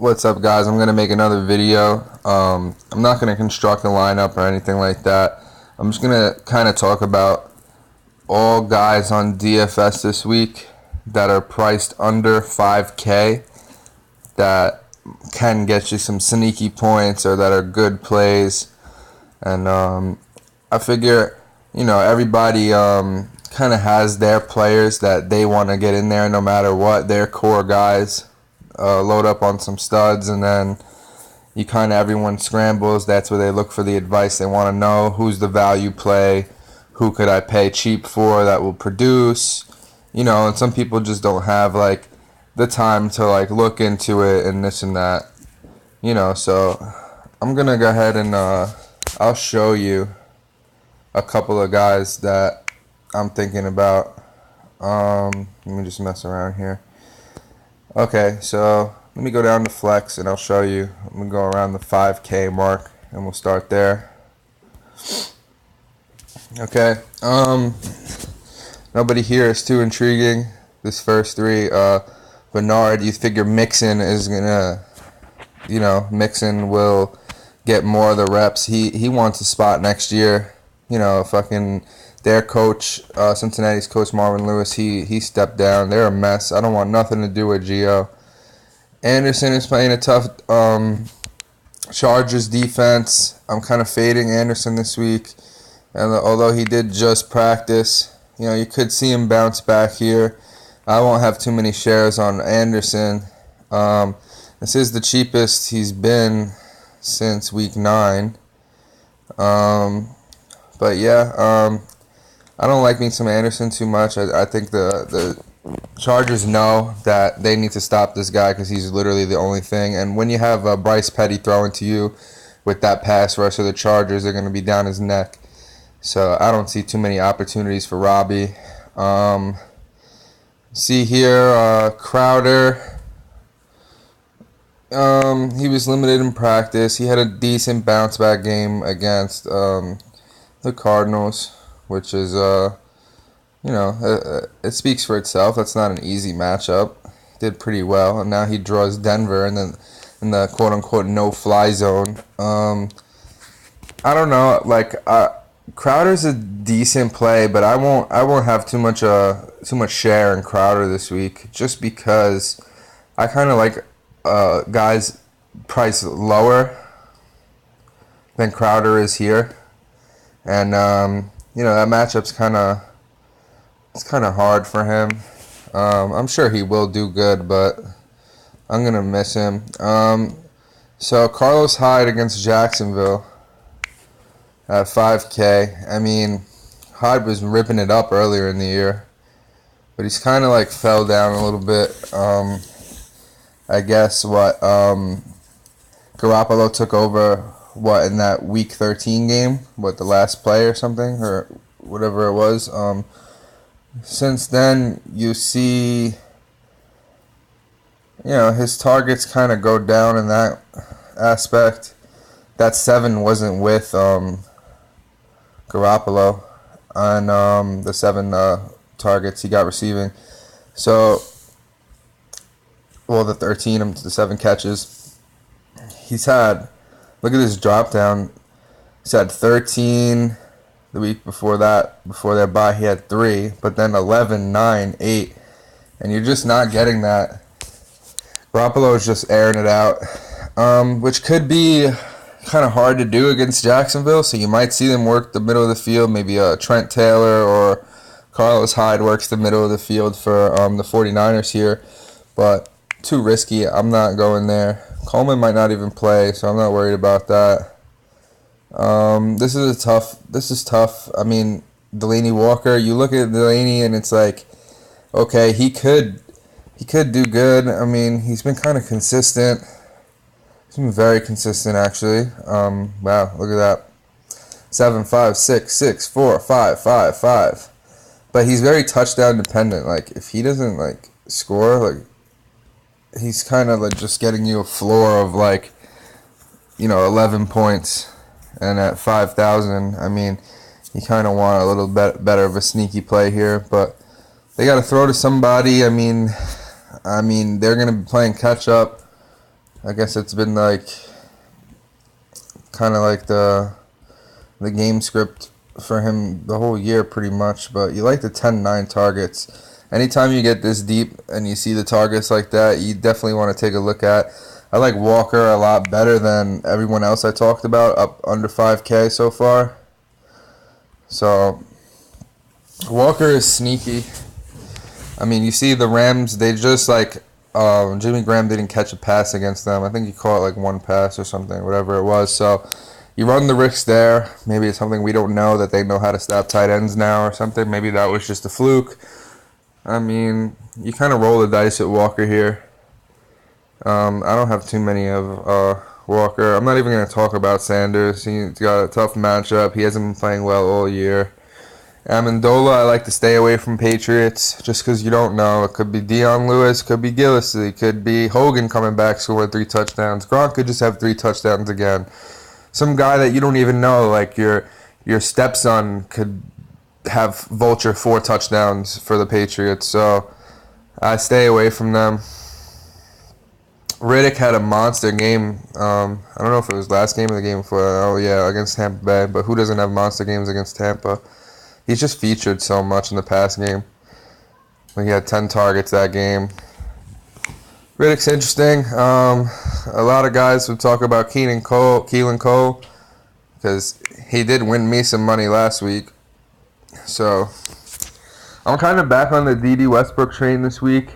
What's up, guys? I'm gonna make another video. I'm not gonna construct a lineup or anything like that. I'm just gonna kind of talk about all guys on DFS this week that are priced under 5K that can get you some sneaky points or that are good plays. And I figure, everybody kind of has their players that they want to get in there no matter what. Their core guys. Load up on some studs, and then everyone scrambles. That's where they look for the advice. They want to know who's the value play, who could I pay cheap for that will produce, and some people just don't have the time to look into it and this and that, so I'm gonna go ahead and I'll show you a couple of guys that I'm thinking about. Let me just mess around here. Okay, so let me go down to flex and I'll show you. I'm going to go around the 5K mark and we'll start there. Okay, nobody here is too intriguing. This first three, Bernard, you figure Mixon is going to, Mixon will get more of the reps. He wants a spot next year. Their coach, Cincinnati's coach Marvin Lewis, he stepped down. They're a mess. I don't want nothing to do with Gio. Anderson is playing a tough Chargers defense. I'm kind of fading Anderson this week. And although he did just practice, you could see him bounce back here. I won't have too many shares on Anderson. This is the cheapest he's been since week 9. But yeah, I don't like me some Anderson too much. I think the Chargers know that they need to stop this guy because he's literally the only thing. And when you have Bryce Petty throwing to you with that pass rush of the Chargers, they're going to be down his neck. So I don't see too many opportunities for Robbie. See here, Crowder. He was limited in practice. He had a decent bounce back game against the Cardinals, which is, it speaks for itself. That's not an easy matchup. Did pretty well, and now he draws Denver, and then in the quote-unquote no-fly zone. I don't know. Crowder's a decent play, but I won't have too much share in Crowder this week, just because I kind of like guys priced lower than Crowder is here, and that matchup's kind of hard for him. I'm sure he will do good, but I'm gonna miss him. So Carlos Hyde against Jacksonville at 5K. I mean, Hyde was ripping it up earlier in the year, but he's kind of fell down a little bit. I guess Garoppolo took over in that week 13 game, the last play or something, or whatever it was. Since then, you see, his targets kind of go down in that aspect. That 7 wasn't with Garoppolo on the 7 targets he got receiving. So, the 13, the 7 catches. He's had, look at this drop down. He's had 13 the week before that. Before their bye, he had 3, but then 11, 9, 8. And you're just not getting that. Garoppolo is just airing it out, which could be kind of hard to do against Jacksonville. So you might see them work the middle of the field. Maybe Trent Taylor or Carlos Hyde works the middle of the field for the 49ers here. But too risky. I'm not going there. Coleman might not even play, so I'm not worried about that. This is tough. I mean, Delaney Walker, you look at Delaney and it's okay, he could do good. I mean, he's been kind of consistent. He's been very consistent, actually. Wow, look at that. 7, 5, 6, 6, 4, 5, 5, 5. But he's very touchdown dependent. If he doesn't score, he's kind of just getting you a floor of 11 points. And at 5,000, I mean, you kind of want a little bit better of a sneaky play here, but they got to throw to somebody. I mean, they're going to be playing catch up. I guess it's been like kind of like the game script for him the whole year pretty much. But you like the 10-9 targets. Anytime you get this deep and you see the targets like that, you definitely want to take a look at. I like Walker a lot better than everyone else I talked about, up under 5K so far. So Walker is sneaky. I mean, you see the Rams, they just like Jimmy Graham didn't catch a pass against them. I think he caught like one pass or something, whatever it was. So you run the risk there. Maybe it's something we don't know, that they know how to stop tight ends now or something. Maybe that was just a fluke. I mean, you kind of roll the dice at Walker here. I don't have too many of Walker. I'm not even going to talk about Sanders. He's got a tough matchup. He hasn't been playing well all year. Amendola, I like to stay away from Patriots just because you don't know. It could be Dion Lewis, could be Gillislee, could be Hogan coming back scoring 3 touchdowns. Gronk could just have 3 touchdowns again. Some guy that you don't even know, like your stepson, could have vulture 4 touchdowns for the Patriots. So I stay away from them. Riddick had a monster game. I don't know if it was last game or the game before. Oh yeah, against Tampa Bay. But who doesn't have monster games against Tampa? He's just featured so much in the past game. He had 10 targets that game. Riddick's interesting. A lot of guys would talk about Keelan Cole, because he did win me some money last week. So I'm kind of back on the D.D. Westbrook train this week.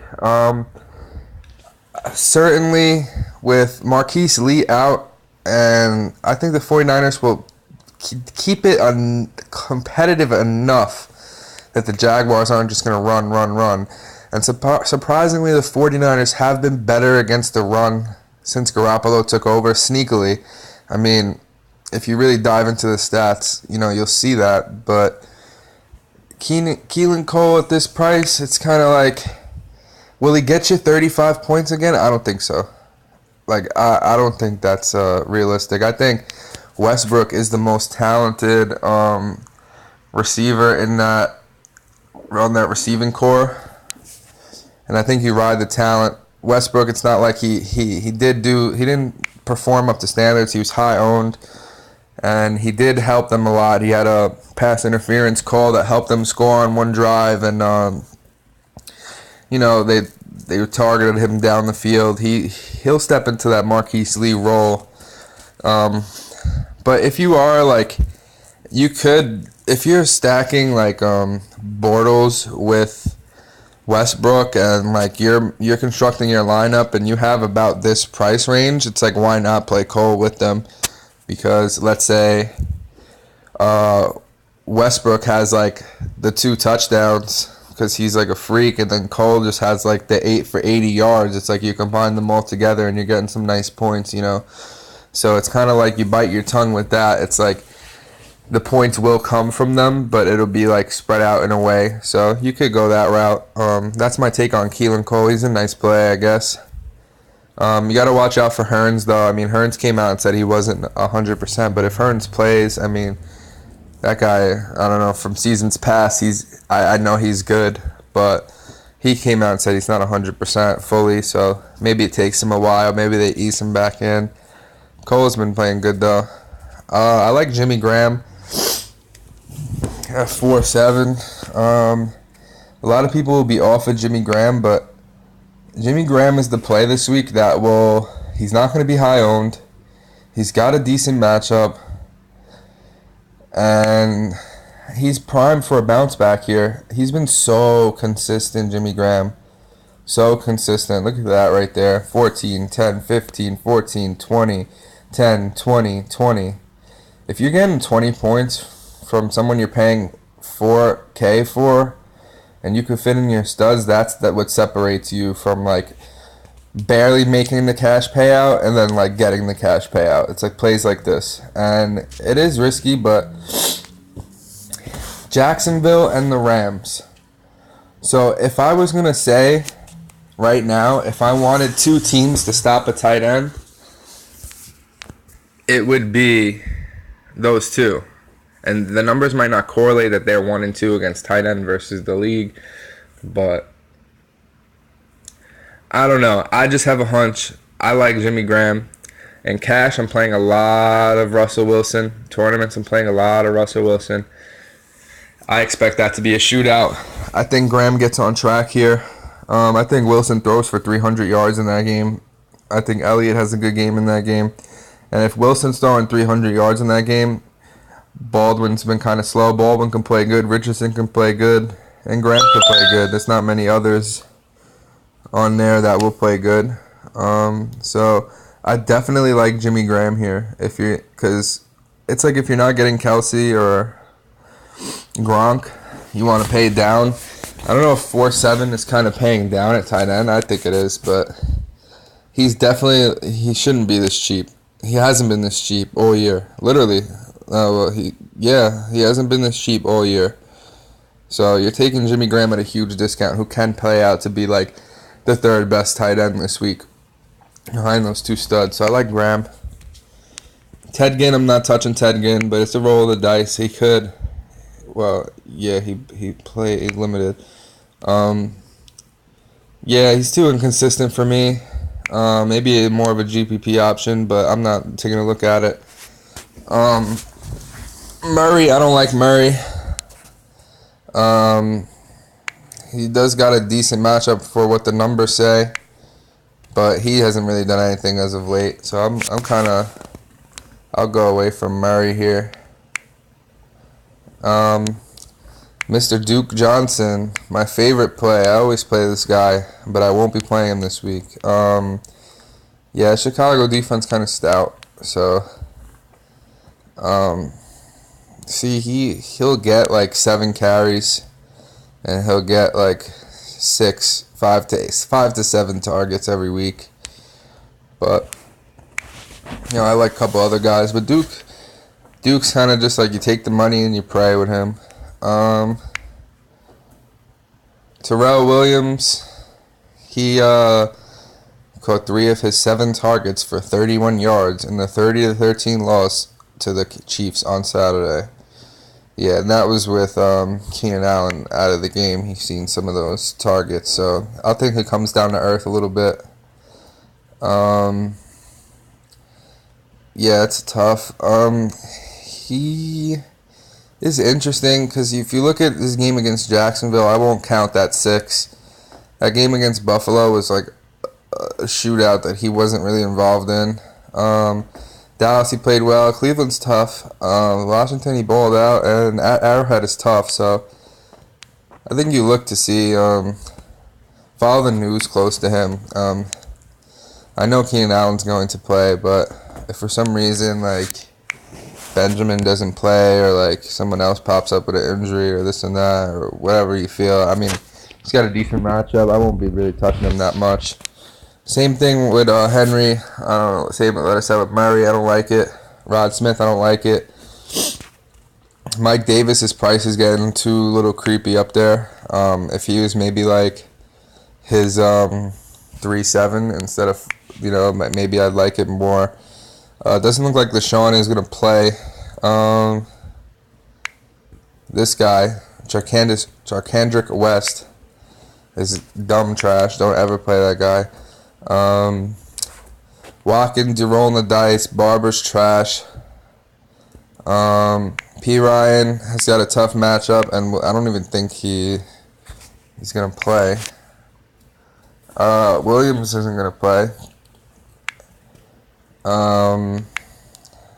Certainly with Marquise Lee out, and I think the 49ers will keep it competitive enough that the Jaguars aren't just going to run. And surprisingly, the 49ers have been better against the run since Garoppolo took over, sneakily. I mean, if you really dive into the stats, you'll see that. But Keelan Cole at this price, it's kind of like, will he get you 35 points again? I don't think so. I don't think that's realistic. I think Westbrook is the most talented receiver on that receiving core, and I think you ride the talent. Westbrook, it's not like he didn't perform up to standards. He was high owned, and he did help them a lot. He had a pass interference call that helped them score on one drive, and they targeted him down the field. He'll step into that Marquise Lee role. But if you are if you're stacking Bortles with Westbrook, and you're constructing your lineup and you have about this price range, it's like, why not play Cole with them? Because let's say Westbrook has the 2 touchdowns because he's a freak, and then Cole just has the 8 for 80 yards. It's like you combine them all together and you're getting some nice points, So it's kind of like you bite your tongue with that. It's like the points will come from them, but it'll be spread out in a way. So you could go that route. That's my take on Keelan Cole. He's a nice play, I guess. You got to watch out for Hearns, though. I mean, Hearns came out and said he wasn't 100%, but if Hearns plays, I mean, that guy, I don't know, from seasons past, I know he's good, but he came out and said he's not 100% fully, so maybe it takes him a while. Maybe they ease him back in. Cole's been playing good, though. I like Jimmy Graham at 4.7. A lot of people will be off of Jimmy Graham, but Jimmy Graham is the play this week he's not going to be high owned. He's got a decent matchup, and he's primed for a bounce back here. He's been so consistent, Jimmy Graham. So consistent. Look at that right there. 14, 10, 15, 14, 20, 10, 20, 20. If you're getting 20 points from someone you're paying 4K for, and you can fit in your studs, that's what separates you from barely making the cash payout and then getting the cash payout. It's plays like this, and it is risky, but Jacksonville and the Rams. So if I was gonna say right now, if I wanted 2 teams to stop a tight end, it would be those 2. And the numbers might not correlate that they're 1 and 2 against tight end versus the league, but I don't know. I just have a hunch. I like Jimmy Graham. In cash, I'm playing a lot of Russell Wilson. Tournaments, I'm playing a lot of Russell Wilson. I expect that to be a shootout. I think Graham gets on track here. I think Wilson throws for 300 yards in that game. I think Elliott has a good game in that game. And if Wilson's throwing 300 yards in that game, Baldwin's been kind of slow. Baldwin can play good. Richardson can play good. And Graham can play good. There's not many others on there that will play good. So I definitely like Jimmy Graham here. Because it's like if you're not getting Kelsey or Gronk, you want to pay down. I don't know if 4-7 is kind of paying down at tight end. I think it is, but he shouldn't be this cheap. He hasn't been this cheap all year. Literally. He hasn't been this cheap all year. So you're taking Jimmy Graham at a huge discount, who can play out to be like the third best tight end this week behind those two studs. So I like Graham. Ted Ginn, I'm not touching Ted Ginn, but it's a roll of the dice. He could. Well, yeah, he played limited. He's too inconsistent for me. Maybe more of a GPP option, but I'm not taking a look at it. Murray, I don't like Murray. He does got a decent matchup for what the numbers say, but he hasn't really done anything as of late. So I'll go away from Murray here. Mr. Duke Johnson, my favorite play. I always play this guy, but I won't be playing him this week. Chicago defense kind of stout, so he'll get like 7 carries, and he'll get like 5 to 7 targets every week. But I like a couple other guys, but Duke's kind of just like you take the money and you pray with him. Terrell Williams, he caught 3 of his 7 targets for 31 yards in the 30-13 loss to the Chiefs on Saturday. Yeah, and that was with Keenan Allen out of the game. He's seen some of those targets, so I think he comes down to earth a little bit. It's tough. He is interesting because if you look at this game against Jacksonville, I won't count that 6. That game against Buffalo was like a shootout that he wasn't really involved in. Dallas, he played well. Cleveland's tough. Washington, he balled out, and Arrowhead is tough. So I think you look to see, follow the news close to him. I know Keenan Allen's going to play, but if for some reason like Benjamin doesn't play, or like someone else pops up with an injury or this and that, or whatever you feel, I mean, he's got a decent matchup. I won't be really touching him that much. Same thing with Henry. I don't know. Let us say with Murray. I don't like it. Rod Smith, I don't like it. Mike Davis, price is getting too little creepy up there. If he was maybe like his 3-7 instead of, maybe I'd like it more. Doesn't look like LaShawn is going to play. This guy, Charkandrick West, is dumb trash. Don't ever play that guy. Watkins, you're rolling the dice. Barber's trash. P. Ryan has got a tough matchup, and I don't even think he's going to play. Williams isn't going to play.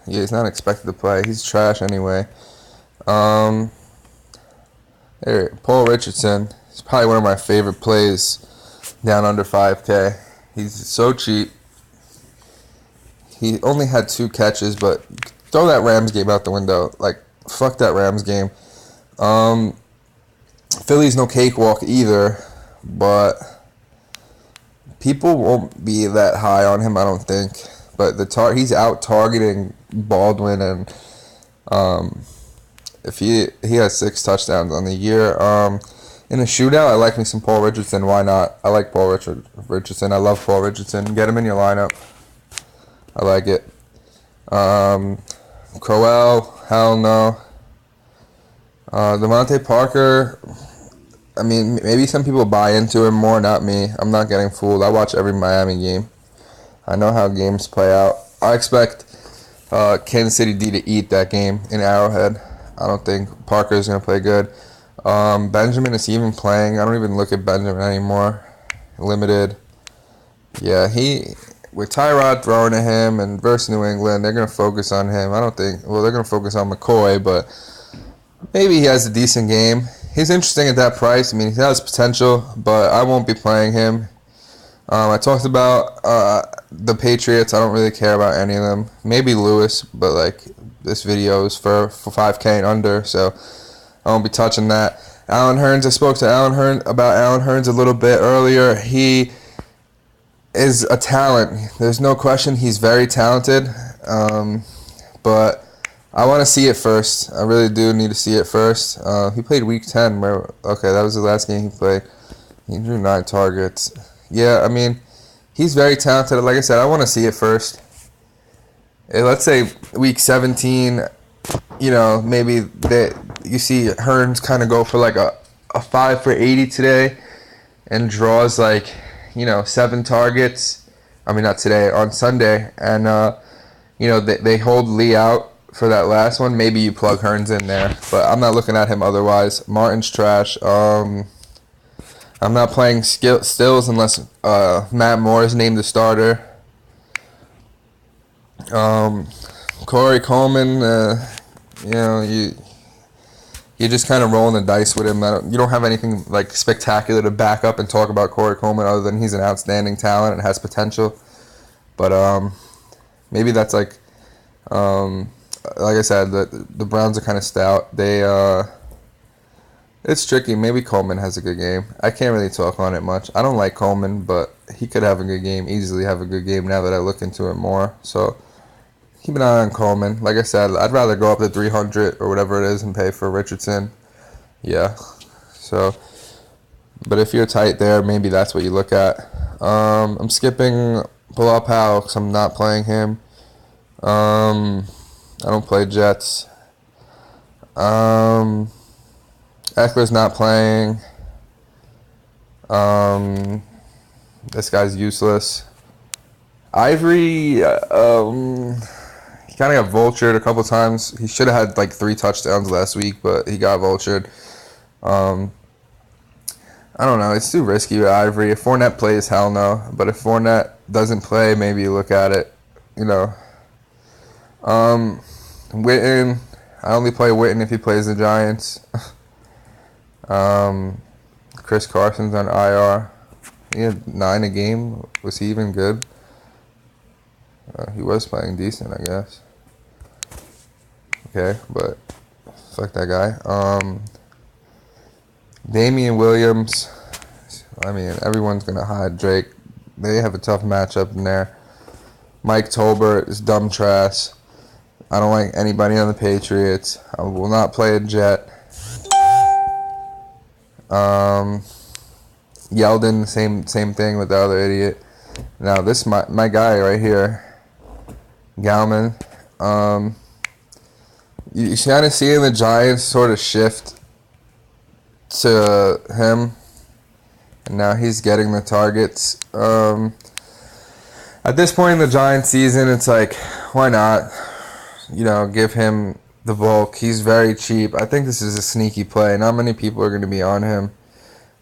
He's not expected to play. He's trash anyway. Paul Richardson is probably one of my favorite plays down under 5K. He's so cheap. He only had 2 catches, but throw that Rams game out the window. Like, fuck that Rams game. Philly's no cakewalk either, but people won't be that high on him, I don't think. But he's out targeting Baldwin, and if he has 6 touchdowns on the year. In a shootout, I like me some Paul Richardson. Why not? I like Paul Richardson. I love Paul Richardson. Get him in your lineup. I like it. Crowell, hell no. Devontae Parker, I mean, maybe some people buy into him more, not me. I'm not getting fooled. I watch every Miami game. I know how games play out. I expect Kansas City D to eat that game in Arrowhead. I don't think Parker's going to play good. Benjamin is even playing. I don't even look at Benjamin anymore. Limited. Yeah, with Tyrod throwing to him and versus New England, they're going to focus on him. I don't think, well, they're going to focus on McCoy, but maybe he has a decent game. He's interesting at that price. I mean, he has potential, but I won't be playing him. I talked about the Patriots. I don't really care about any of them. Maybe Lewis, but like this video is for 5K and under, so I won't be touching that. Allen Hurns. I spoke to Allen Hurns a little bit earlier. He is a talent. There's no question. He's very talented, but I want to see it first. I really do need to see it first. He played Week 10. Okay, that was the last game he played. He drew 9 targets. Yeah, I mean, he's very talented. Like I said, I want to see it first. Let's say Week 17, maybe you see Hearns kind of go for like a 5 for 80 today and draws like, 7 targets. I mean, not today, on Sunday. And, they hold Lee out for that last one. Maybe you plug Hearns in there, but I'm not looking at him otherwise. Martin's trash. I'm not playing Stills unless Matt Moore is named the starter. Corey Coleman, you're just kind of rolling the dice with him. You don't have anything like spectacular to back up and talk about Corey Coleman other than he's an outstanding talent and has potential. But maybe that's like I said, the Browns are kind of stout. It's tricky. Maybe Coleman has a good game. I can't really talk on it much. I don't like Coleman, but he could have a good game, easily have a good game now that I look into it more. So keep an eye on Coleman. Like I said, I'd rather go up to 300 or whatever it is and pay for Richardson. Yeah. So, but if you're tight there, maybe that's what you look at. I'm skipping Bilal Powell because I'm not playing him. I don't play Jets. Eckler's not playing. This guy's useless. Ivory, he kind of got vultured a couple times. He should have had like 3 touchdowns last week, but he got vultured. I don't know. It's too risky with Ivory. If Fournette plays, hell no. But if Fournette doesn't play, maybe you look at it. Witten. I only play Witten if he plays the Giants. Chris Carson's on IR. He had 9 a game. Was he even good? He was playing decent, I guess. Okay, but fuck that guy. Damian Williams. I mean, everyone's gonna hide Drake. They have a tough matchup in there. Mike Tolbert is dumb trash. I don't like anybody on the Patriots. I will not play a Jet. Yeldon, same thing with the other idiot. Now this my guy right here, Gallman. You kind of seeing the Giants sort of shift to him, and now he's getting the targets. At this point in the Giants season, it's like, why not? Give him the bulk. He's very cheap. I think this is a sneaky play. Not many people are going to be on him.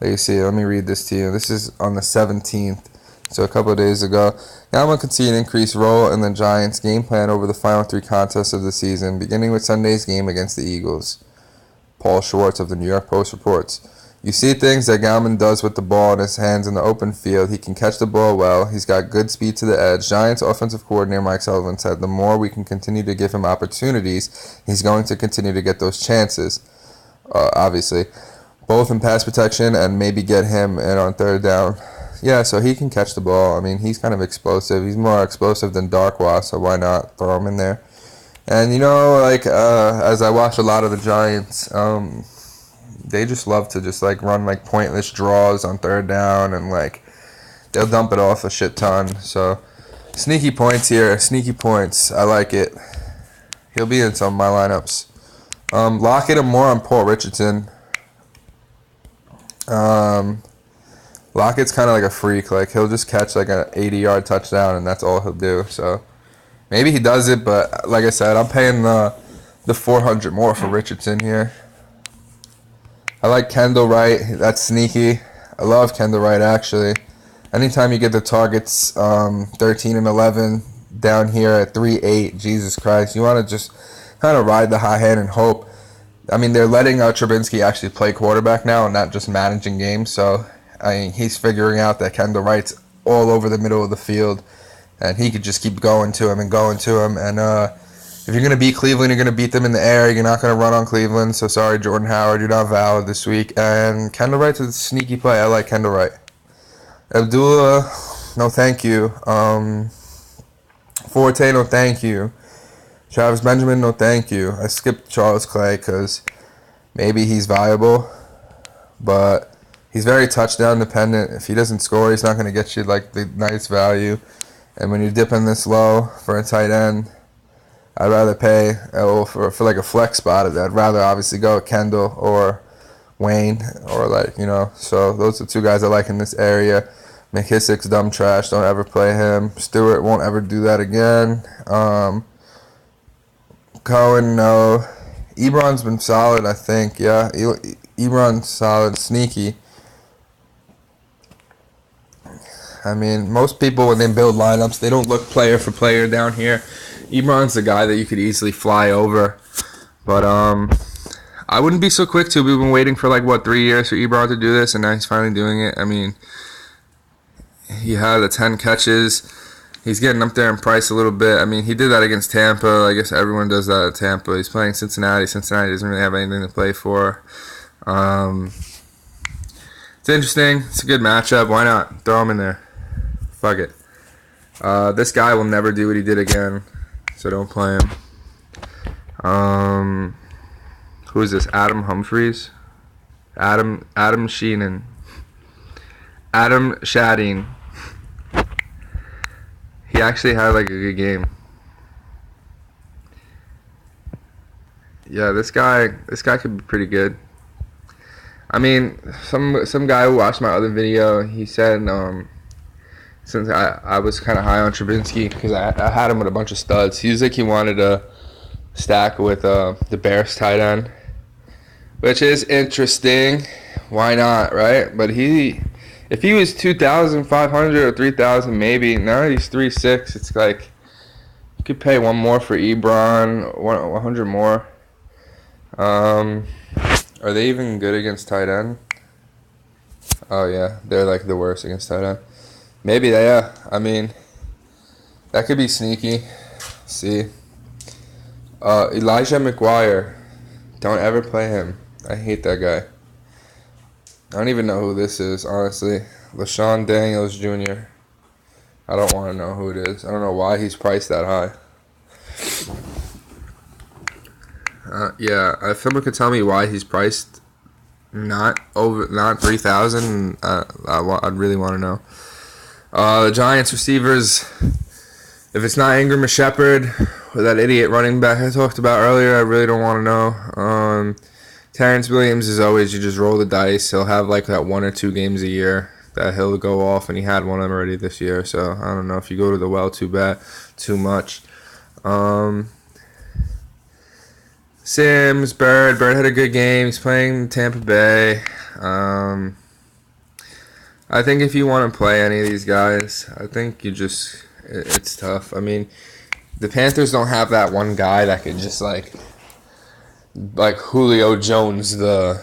Let you see. Let me read this to you. This is on the 17th, so a couple of days ago. Gallman could see an increased role in the Giants' game plan over the final 3 contests of the season, beginning with Sunday's game against the Eagles. Paul Schwartz of the New York Post reports. You see things that Gallman does with the ball in his hands in the open field. He can catch the ball well. He's got good speed to the edge. Giants offensive coordinator Mike Sullivan said the more we can continue to give him opportunities, he's going to continue to get those chances, obviously, both in pass protection and maybe get him in on 3rd down. Yeah, so he can catch the ball. I mean, he's kind of explosive. He's more explosive than Darkwa, so why not throw him in there? And, as I watch a lot of the Giants, they just love to just run pointless draws on 3rd down, and they'll dump it off a shit ton. So sneaky points here, sneaky points. I like it. He'll be in some of my lineups. Lockett and more on Paul Richardson. Lockett's kind of like a freak. Like, he'll just catch like an 80-yard touchdown, and that's all he'll do. So maybe he does it, but like I said, I'm paying the 400 more for Richardson here. I like Kendall Wright. That's sneaky. I love Kendall Wright, actually. Anytime you get the targets 13 and 11 down here at 3-8, Jesus Christ, you want to just kind of ride the hot hand and hope. I mean, they're letting Trubinsky actually play quarterback now and not just managing games. So, I mean, he's figuring out that Kendall Wright's all over the middle of the field, and he could just keep going to him and going to him. And if you're going to beat Cleveland, you're going to beat them in the air. You're not going to run on Cleveland. So, sorry, Jordan Howard, you're not valid this week. And Kendall Wright's a sneaky play. I like Kendall Wright. Abdullah, no thank you. Forte, no thank you. Travis Benjamin, no thank you. I skipped Charles Clay because maybe he's viable, but he's very touchdown dependent. If he doesn't score, he's not going to get you like the nice value. And when you're dipping this low for a tight end, I'd rather pay for like a flex spot. I'd rather obviously go with Kendall or Wayne or so those are two guys I like in this area. McKissick's dumb trash. Don't ever play him. Stewart won't ever do that again. Cohen, no. Ebron's been solid, I think. Yeah, Ebron's solid. Sneaky. I mean, most people, when they build lineups, they don't look player for player down here. Ebron's the guy that you could easily fly over. But I wouldn't be so quick to. We've been waiting for 3 years for Ebron to do this, and now he's finally doing it. I mean, he had the 10 catches. He's getting up there in price a little bit. I mean, he did that against Tampa. I guess everyone does that at Tampa. He's playing Cincinnati. Cincinnati doesn't really have anything to play for. It's interesting. It's a good matchup. Why not? Throw him in there. Fuck it. This guy will never do what he did again, so don't play him. Who is this? Adam Humphries? Adam Sheenan. Adam Shadeen. He actually had a good game. Yeah, this guy could be pretty good. I mean, some guy who watched my other video, he said since I was kind of high on Trubinsky because I had him with a bunch of studs. He was like he wanted to stack with the Bears tight end, which is interesting. Why not, right? But if he was 2,500 or 3,000, maybe. Now he's 3,600. It's like you could pay one more for Ebron, 100 more. Are they even good against tight end? Oh yeah, they're the worst against tight end. Maybe yeah. I mean, that could be sneaky. Let's see, Elijah McGuire. Don't ever play him. I hate that guy. I don't even know who this is, honestly. LaShawn Daniels Jr. I don't want to know who it is. I don't know why he's priced that high. Yeah, if someone could tell me why he's priced not 3,000, I'd really want to know. The Giants receivers, if it's not Ingram or Shepard, or that idiot running back I talked about earlier, I really don't want to know. Terrence Williams is always, you just roll the dice. He'll have that 1 or 2 games a year that he'll go off, and he had one of them already this year. So I don't know if you go to the well too much. Sims, Bird had a good game. He's playing Tampa Bay. I think if you want to play any of these guys, I think it's tough. I mean, the Panthers don't have that one guy that could just like Julio Jones the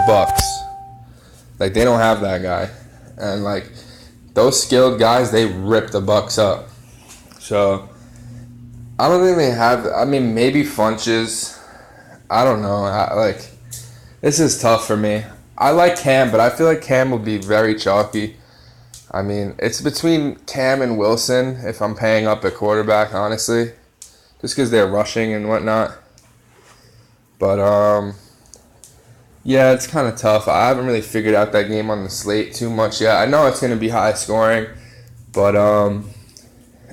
Bucks. They don't have that guy. And those skilled guys, they rip the Bucks up. So I don't think they have. I mean, maybe Funches. I don't know. This is tough for me. I like Cam, but I feel like Cam will be very chalky. I mean, it's between Cam and Wilson if I'm paying up at quarterback, honestly, just because they're rushing and whatnot. But yeah, it's kind of tough. I haven't really figured out that game on the slate too much yet. I know it's going to be high scoring, but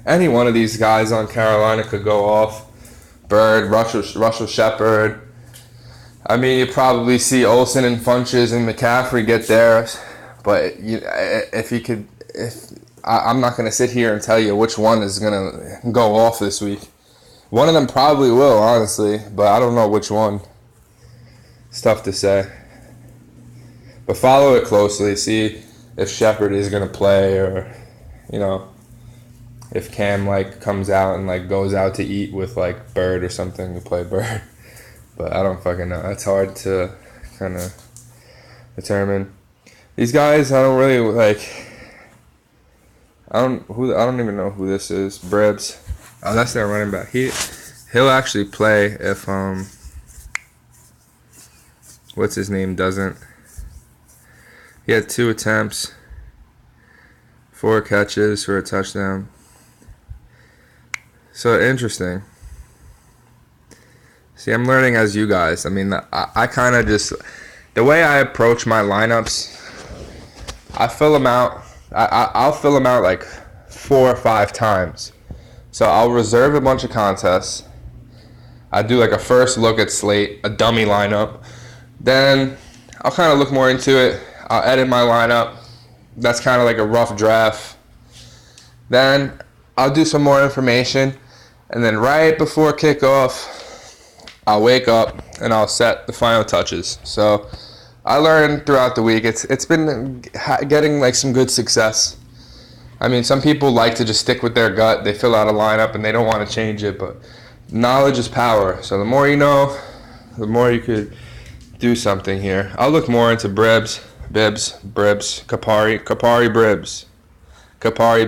any one of these guys on Carolina could go off. Bird, Russell Shepard. I mean, you probably see Olsen and Funches and McCaffrey get theirs. But I'm not gonna sit here and tell you which one is gonna go off this week. One of them probably will, honestly, but I don't know which one. It's tough to say. But follow it closely. See if Shepard is gonna play, or if Cam comes out and goes out to eat with Bird or something, to play Bird. But I don't fucking know. It's hard to kind of determine. These guys, I don't really I don't even know who this is. Brebs. Oh, that's their running back. He'll actually play if what's his name doesn't. He had 2 attempts, 4 catches for a touchdown. So interesting. See, I'm learning as you guys. I mean, I kind of just, the way I approach my lineups, I fill them out. I'll fill them out 4 or 5 times. So I'll reserve a bunch of contests. I do a first look at slate, a dummy lineup. Then I'll kind of look more into it. I'll edit my lineup. That's kind of a rough draft. Then I'll do some more information. And then right before kickoff, I'll wake up and I'll set the final touches. So I learned throughout the week. It's been getting some good success. I mean, some people like to just stick with their gut. They fill out a lineup and they don't want to change it. But knowledge is power. So the more you know, the more you could do something here. I'll look more into Bibs, Kapari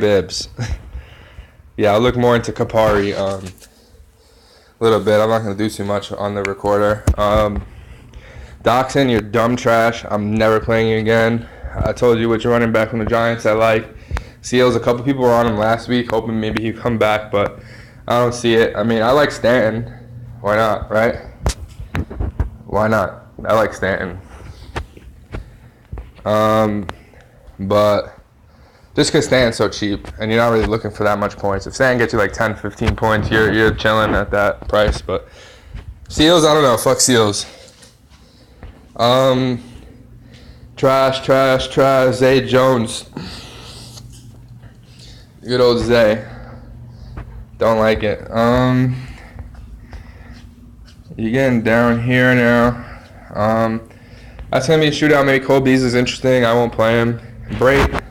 Bibs. Yeah, I'll look more into Kapari a little bit. I'm not going to do too much on the recorder. Doxson, you're dumb trash. I'm never playing you again. I told you which running back from the Giants I like. Seals, a couple people were on him last week, hoping maybe he'd come back, but I don't see it. I mean, I like Stanton. Why not, right? Why not? I like Stanton. But just because Stanton's so cheap, and you're not really looking for that much points. If Stanton gets you 10, 15 points, you're chilling at that price. But Seals, I don't know. Fuck Seals. Trash. Zay Jones. Good old Zay. Don't like it. You're getting down here now. That's going to be a shootout. Maybe Cole Beasley is interesting. I won't play him. Brait.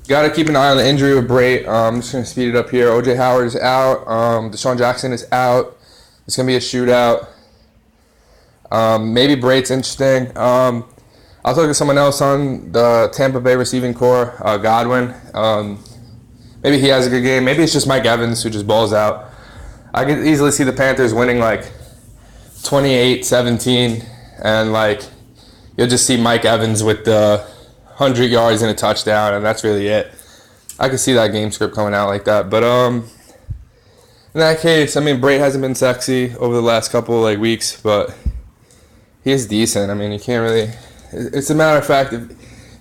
Got to keep an eye on the injury with Brait. I'm just going to speed it up here. O.J. Howard is out. Deshaun Jackson is out. It's going to be a shootout. Maybe Brait's interesting. I'll talk to someone else on the Tampa Bay receiving core, Godwin. Maybe he has a good game. Maybe it's just Mike Evans who just balls out. I could easily see the Panthers winning 28-17, and you'll just see Mike Evans with the 100 yards and a touchdown, and that's really it. I could see that game script coming out like that. But in that case, I mean, Brait hasn't been sexy over the last couple weeks, but he is decent. I mean, you can't really. It's a matter of fact,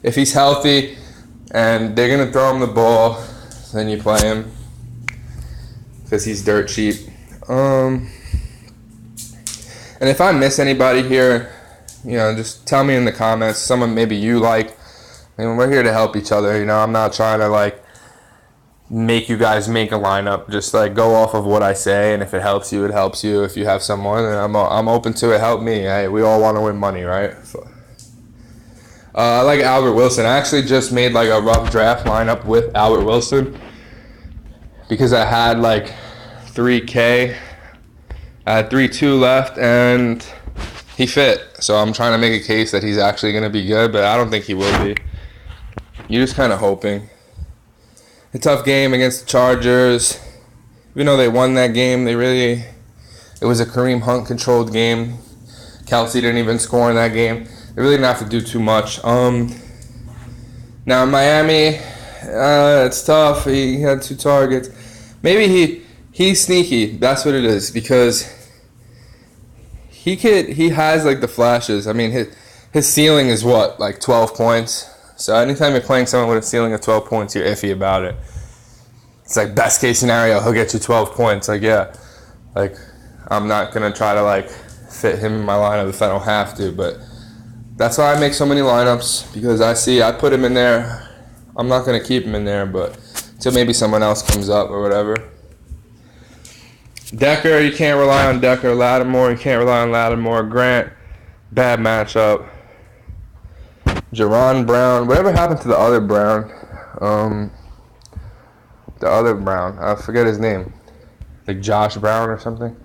if he's healthy and they're gonna throw him the ball, then you play him because he's dirt cheap. And if I miss anybody here, just tell me in the comments. Someone maybe you like. I mean, we're here to help each other. I'm not trying to make you guys make a lineup. Just go off of what I say, and if it helps you, it helps you. If you have someone, then I'm open to it. Help me. Hey, we all want to win money, right? So, I like Albert Wilson. I actually just made a rough draft lineup with Albert Wilson because I had 3K. I had 3-2 left, and he fit. So I'm trying to make a case that he's actually going to be good, but I don't think he will be. You're just kind of hoping. A tough game against the Chargers. Even though they won that game, it was a Kareem Hunt controlled game. Kelsey didn't even score in that game. They really didn't have to do too much. Now in Miami, it's tough. He had 2 targets. Maybe he's sneaky. That's what it is, because he has the flashes. I mean, his ceiling is what, 12 points. So anytime you're playing someone with a ceiling of 12 points, you're iffy about it. It's best case scenario, he'll get you 12 points. Yeah. I'm not going to try to fit him in my lineup if I don't have to, but That's why I make so many lineups, because I put him in there. I'm not going to keep him in there, but until maybe someone else comes up or whatever. Decker, you can't rely on Decker. Lattimore, you can't rely on Lattimore. Grant, bad matchup. Jerron Brown, whatever happened to the other Brown? I forget his name. Like Josh Brown or something.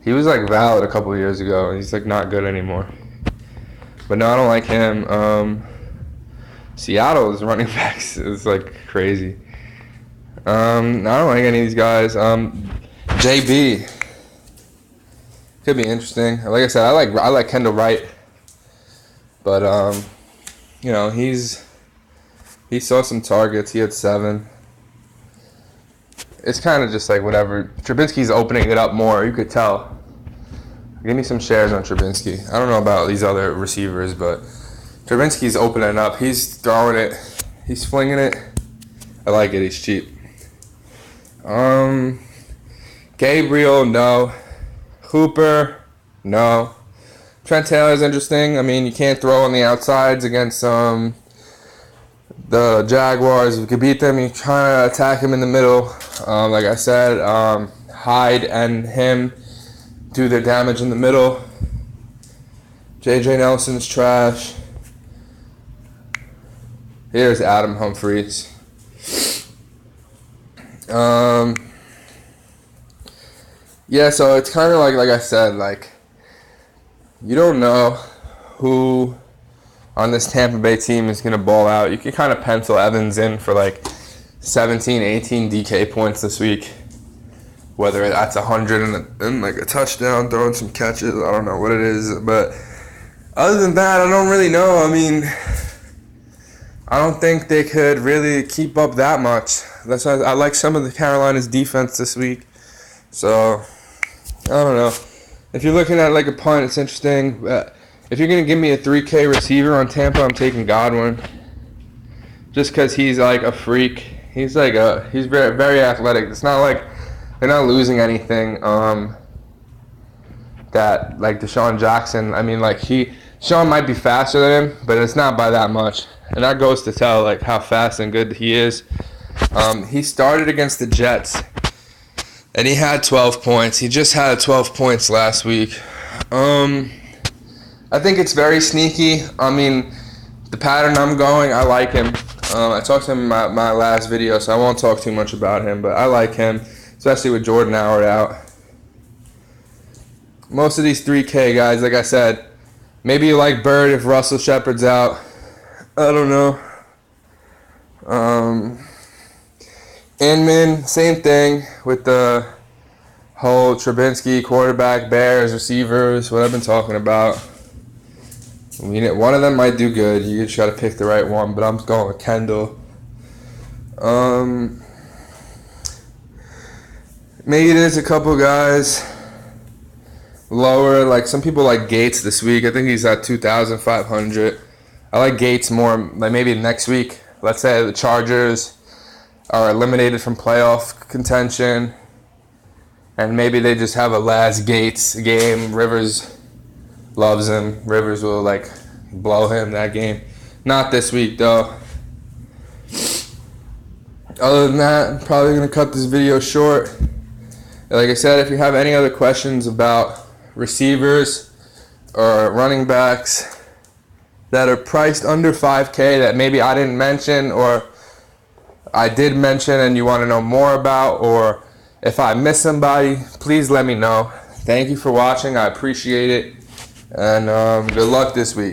He was like valid a couple of years ago, and he's like not good anymore. But no, I don't like him. Seattle's running backs is like crazy. I don't like any of these guys. JB could be interesting. Like I said, I like Kendall Wright, but you know, he saw some targets. He had 7. It's kind of just like whatever. Trubinsky's opening it up more. You could tell. Give me some shares on Trubinsky. I don't know about these other receivers, but Trubinsky's opening up. He's throwing it. He's flinging it. I like it. He's cheap. Gabriel, no. Hooper, no. Trent Taylor's interesting. I mean, you can't throw on the outsides against the Jaguars. If you could beat them, you're trying to attack him in the middle. Like I said, Hyde and him do their damage in the middle. J.J. Nelson's trash. Here's Adam Humphries. Yeah, so it's kind of like I said, like, you don't know who on this Tampa Bay team is going to ball out. You can kind of pencil Evans in for like 17, 18 DK points this week. Whether that's 100 and like a touchdown, throwing some catches, I don't know what it is. But other than that, I don't really know. I mean, I don't think they could really keep up that much. That's why I like some of the Carolina's defense this week. So, I don't know. If you're looking at like a punt, it's interesting. If you're going to give me a 3K receiver on Tampa, I'm taking Godwin. Just because he's like a freak. He's very, very athletic. It's not like they're not losing anything. That like Deshaun Jackson. I mean, like Sean might be faster than him, but it's not by that much. And that goes to tell like how fast and good he is. He started against the Jets, and he had 12 points. He just had 12 points last week. I think it's very sneaky. I mean, the pattern I'm going, I like him. I talked to him in my last video, so I won't talk too much about him, but I like him, especially with Jordan Howard out. Most of these 3K guys, like I said, maybe you like Bird if Russell Shepard's out. I don't know. Inman, same thing with the whole Trubinsky, quarterback, Bears, receivers, what I've been talking about. I mean, one of them might do good. You just got to pick the right one, but I'm going with Kendall. Maybe there's a couple guys lower, like some people like Gates this week. I think he's at 2,500. I like Gates more, like maybe next week. Let's say the Chargers are eliminated from playoff contention, and maybe they just have a last Gates game. Rivers loves him. Rivers will like blow him that game. Not this week though. Other than that, I'm probably going to cut this video short. Like I said, if you have any other questions about receivers or running backs that are priced under 5K that maybe I didn't mention or I did mention and you want to know more about, or if I missed somebody, please let me know. Thank you for watching. I appreciate it. And good luck this week.